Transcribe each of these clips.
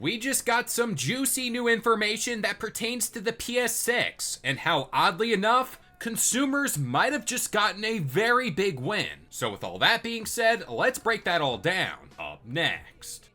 We just got some juicy new information that pertains to the PS6 and how, oddly enough, consumers might have just gotten a very big win. So with all that being said, let's break that all down. Up next.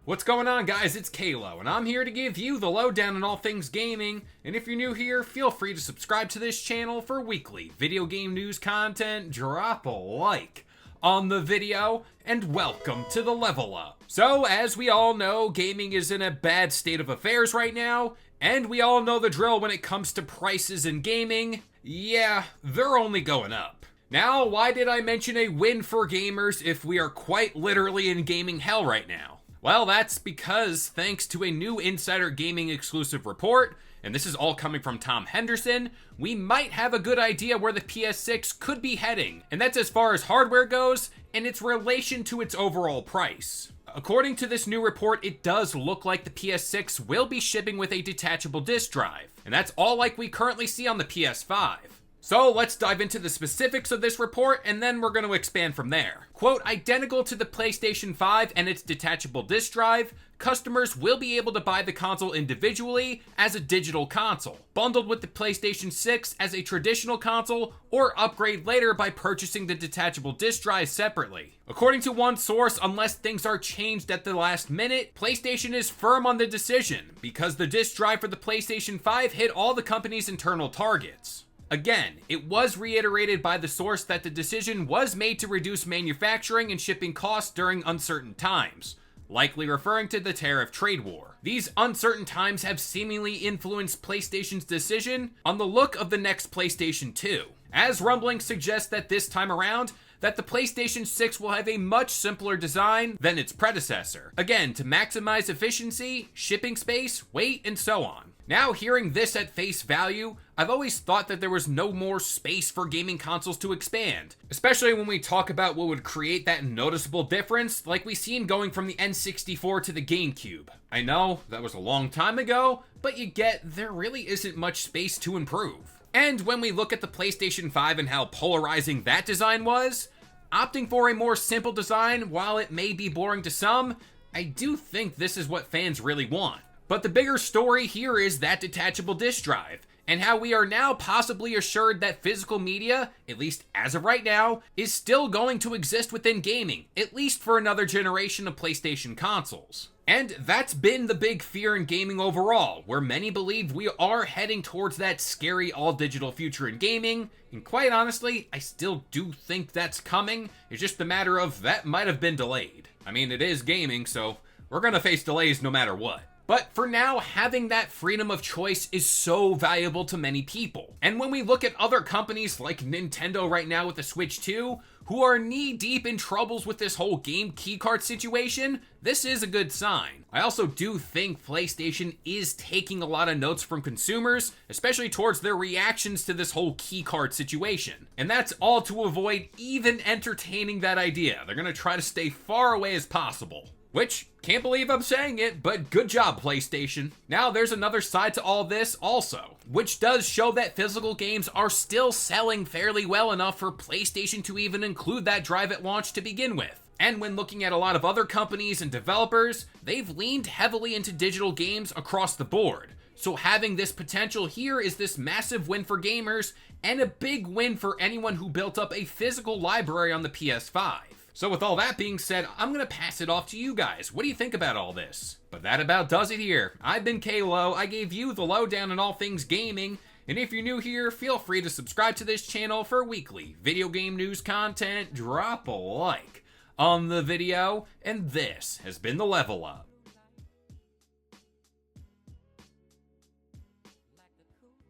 What's going on, guys? It's Kalo, and I'm here to give you the lowdown on all things gaming. And if you're new here, feel free to subscribe to this channel for weekly video game news content. Drop a like on the video, and welcome to the Level Up. So, as we all know, gaming is in a bad state of affairs right now, and we all know the drill when it comes to prices in gaming. Yeah, they're only going up. Now, why did I mention a win for gamers if we are quite literally in gaming hell right now? Well, that's because thanks to a new Insider Gaming exclusive report, and this is all coming from Tom Henderson, we might have a good idea where the PS6 could be heading, and that's as far as hardware goes and its relation to its overall price. According to this new report, it does look like the PS6 will be shipping with a detachable disk drive, and that's all like we currently see on the PS5. So let's dive into the specifics of this report, and then we're going to expand from there. Quote, identical to the PlayStation 5 and its detachable disk drive, customers will be able to buy the console individually as a digital console, bundled with the PlayStation 6 as a traditional console, or upgrade later by purchasing the detachable disk drive separately. According to one source, unless things are changed at the last minute, PlayStation is firm on the decision, because the disk drive for the PlayStation 5 hit all the company's internal targets. Again, it was reiterated by the source that the decision was made to reduce manufacturing and shipping costs during uncertain times, likely referring to the tariff trade war. These uncertain times have seemingly influenced PlayStation's decision on the look of the next PlayStation 2, as rumblings suggest that this time around, that the PlayStation 6 will have a much simpler design than its predecessor, again, to maximize efficiency, shipping space, weight, and so on. Now, hearing this at face value, I've always thought that there was no more space for gaming consoles to expand, especially when we talk about what would create that noticeable difference, like we seen going from the N64 to the GameCube. I know, that was a long time ago, but you get, there really isn't much space to improve. And when we look at the PlayStation 5 and how polarizing that design was, opting for a more simple design, while it may be boring to some, I do think this is what fans really want. But the bigger story here is that detachable disk drive, and how we are now possibly assured that physical media, at least as of right now, is still going to exist within gaming, at least for another generation of PlayStation consoles. And that's been the big fear in gaming overall, where many believe we are heading towards that scary all-digital future in gaming, and quite honestly, I still do think that's coming. It's just a matter of that might have been delayed. I mean, it is gaming, so we're gonna face delays no matter what. But for now, having that freedom of choice is so valuable to many people. And when we look at other companies like Nintendo right now with the Switch 2, who are knee-deep in troubles with this whole game keycard situation, this is a good sign. I also do think PlayStation is taking a lot of notes from consumers, especially towards their reactions to this whole keycard situation. And that's all to avoid even entertaining that idea. They're gonna try to stay far away as possible. Which, can't believe I'm saying it, but good job, PlayStation. Now, there's another side to all this also, which does show that physical games are still selling fairly well enough for PlayStation to even include that drive at launch to begin with. And when looking at a lot of other companies and developers, they've leaned heavily into digital games across the board. So having this potential here is this massive win for gamers, and a big win for anyone who built up a physical library on the PS5. So with all that being said, I'm going to pass it off to you guys. What do you think about all this? But that about does it here. I've been Kalo. I gave you the lowdown on all things gaming. And if you're new here, feel free to subscribe to this channel for weekly video game news content. Drop a like on the video. And this has been the Level Up.